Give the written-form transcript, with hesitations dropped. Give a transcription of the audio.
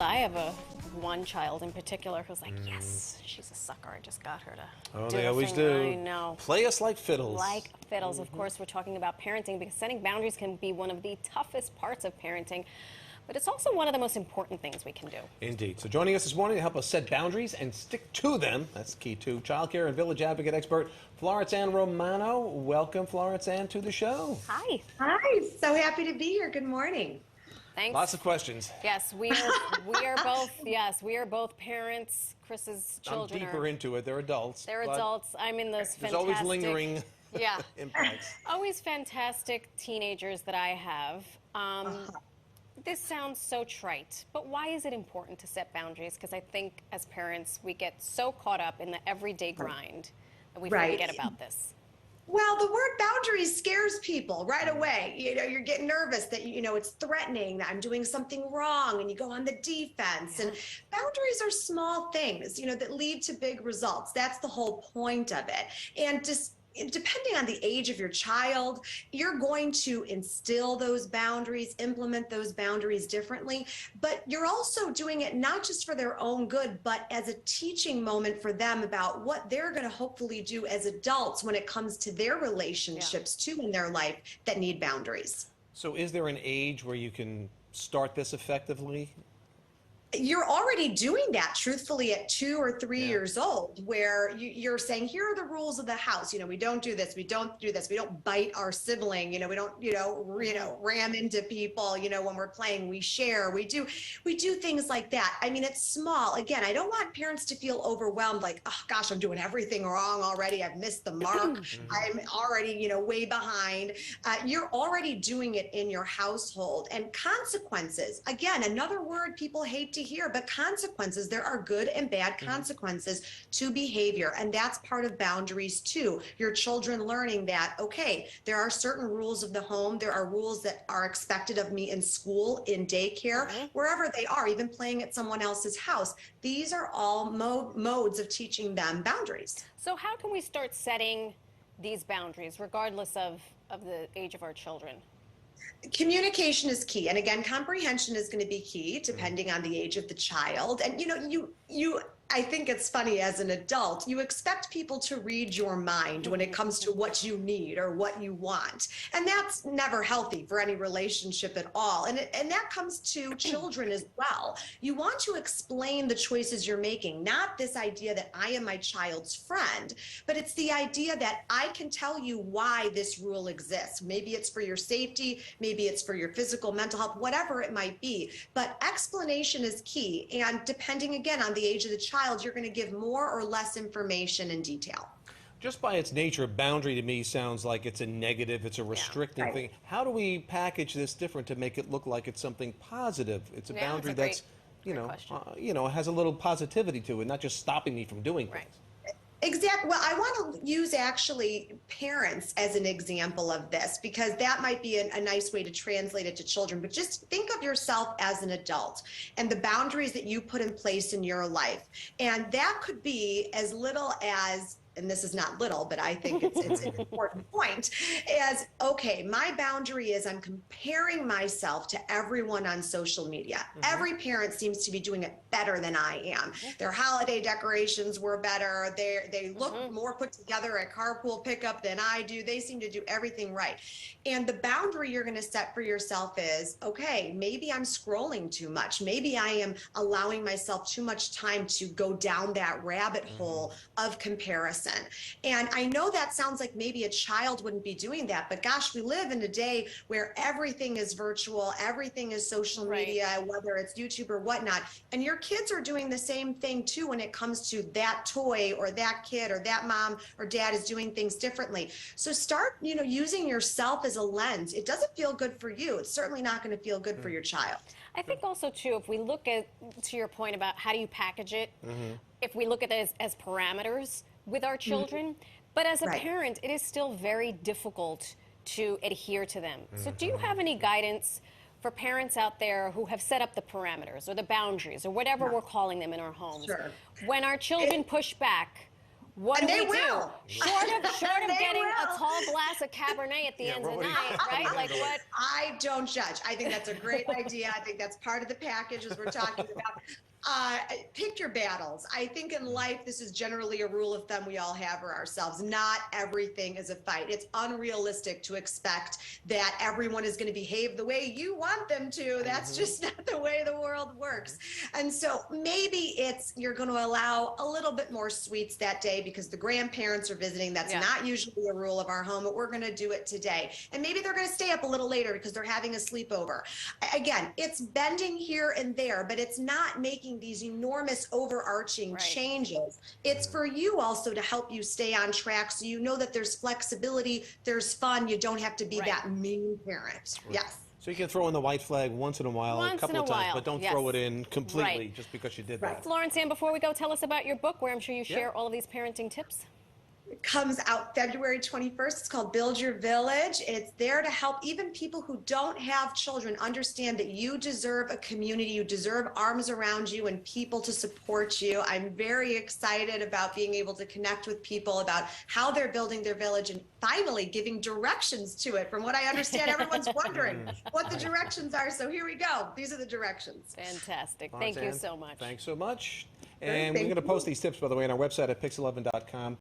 I have one child in particular who's like, yes, she's a sucker. I just got her to do they the always thing. do. I know. Play us like fiddles. Like fiddles. Of course, we're talking about parenting because setting boundaries can be one of the toughest parts of parenting, but it's also one of the most important things we can do. Indeed. So joining us this morning to help us set boundaries and stick to them, that's the key to childcare and village advocate expert Florence Ann Romano. Welcome, Florence Ann, to the show. Hi. Hi, so happy to be here. Good morning. Thanks. Lots of questions. Yes, we are both. Yes, we are both parents. Chris's children I'm deeper into it. They're adults. They're adults. I'm in those there's fantastic. always lingering Yeah. impacts. Always fantastic teenagers that I have. This sounds so trite, but why is it important to set boundaries? Because I think as parents, we get so caught up in the everyday grind that we forget about this. Well, the word boundaries scares people right away. You know, you're getting nervous that, it's threatening, that I'm doing something wrong, and you go on the defense. And boundaries are small things, that lead to big results. That's the whole point of it. And just depending on the age of your child, you're going to instill those boundaries, implement those boundaries differently, but you're also doing it not just for their own good, but as a teaching moment for them about what they're going to hopefully do as adults when it comes to their relationships too in their life that need boundaries. So is there an age where you can start this effectively? You're already doing that truthfully at 2 or 3 years old, where you're saying, here are the rules of the house. We don't do this. We don't do this. We don't bite our sibling. We don't, ram into people, when we're playing. We share. We do things like that. I mean, it's small. Again, I don't want parents to feel overwhelmed like, oh gosh, I'm doing everything wrong already. I've missed the mark. I'm already, way behind. You're already doing it in your household. And consequences, again, another word people hate to hear, but consequences, there are good and bad consequences to behavior. And that's part of boundaries too. Your children learning that, okay, there are certain rules of the home. There are rules that are expected of me in school, in daycare, wherever they are, even playing at someone else's house. These are all modes of teaching them boundaries. So how can we start setting these boundaries regardless of the age of our children? Communication is key. And again, comprehension is going to be key depending on the age of the child. And, I think it's funny as an adult, you expect people to read your mind when it comes to what you need or what you want. And that's never healthy for any relationship at all. And that comes to children as well. You want to explain the choices you're making, not this idea that I am my child's friend, but it's the idea that I can tell you why this rule exists. Maybe it's for your safety, maybe it's for your physical, mental health, whatever it might be. But explanation is key. And depending again on the age of the child, you're going to give more or less information and detail. Just by its nature, boundary to me sounds like it's a negative, it's a restricting thing. How do we package this different to make it look like it's something positive? It's a boundary that's, has a little positivity to it, not just stopping me from doing things. Exactly. Well, I want to use actually parents as an example of this, because that might be a nice way to translate it to children. But just think of yourself as an adult and the boundaries that you put in place in your life. And that could be as little as, and this is not little, but I think it's an important point, is, okay, my boundary is I'm comparing myself to everyone on social media. Every parent seems to be doing it better than I am. Their holiday decorations were better. They look more put together at carpool pickup than I do. They seem to do everything right. And the boundary you're going to set for yourself is, okay, maybe I'm scrolling too much. Maybe I am allowing myself too much time to go down that rabbit hole of comparison. And I know that sounds like maybe a child wouldn't be doing that, but gosh, we live in a day where everything is virtual, everything is social media, whether it's YouTube or whatnot. And your kids are doing the same thing too when it comes to that toy or that kid or that mom or dad is doing things differently. So start, using yourself as a lens. It doesn't feel good for you. It's certainly not going to feel good for your child. I think also too, if we look at, to your point about how do you package it, if we look at it as parameters with our children, but as a parent, it is still very difficult to adhere to them. So do you have any guidance for parents out there who have set up the parameters or the boundaries or whatever we're calling them in our homes? When our children push back, What And do they we do? will. Short of They getting will. a tall glass of Cabernet at the end of the night, right? Like what? I don't judge. I think that's a great idea. I think that's part of the package as we're talking about. Pick your battles. I think in life, this is generally a rule of thumb we all have for ourselves. Not everything is a fight. It's unrealistic to expect that everyone is going to behave the way you want them to. That's just not the way the world works. And so maybe you're going to allow a little bit more sweets that day because the grandparents are visiting. That's not usually a rule of our home, but we're going to do it today. And maybe they're going to stay up a little later because they're having a sleepover. Again, it's bending here and there, but it's not making these enormous overarching changes. It's for you also to help you stay on track so you know that there's flexibility, there's fun, you don't have to be that mean parent. Yes. So you can throw in the white flag once in a while, a couple of times, but don't throw it in completely just because you did that. Florence Ann, before we go, tell us about your book, where I'm sure you share all of these parenting tips. It comes out February 21st. It's called Build Your Village. It's there to help even people who don't have children understand that you deserve a community, you deserve arms around you and people to support you. I'm very excited about being able to connect with people about how they're building their village and finally giving directions to it. From what I understand, everyone's wondering what the directions are. So here we go. These are the directions. Fantastic. Thank you so much. Thanks so much. And we're going to post these tips, by the way, on our website at pix11.com.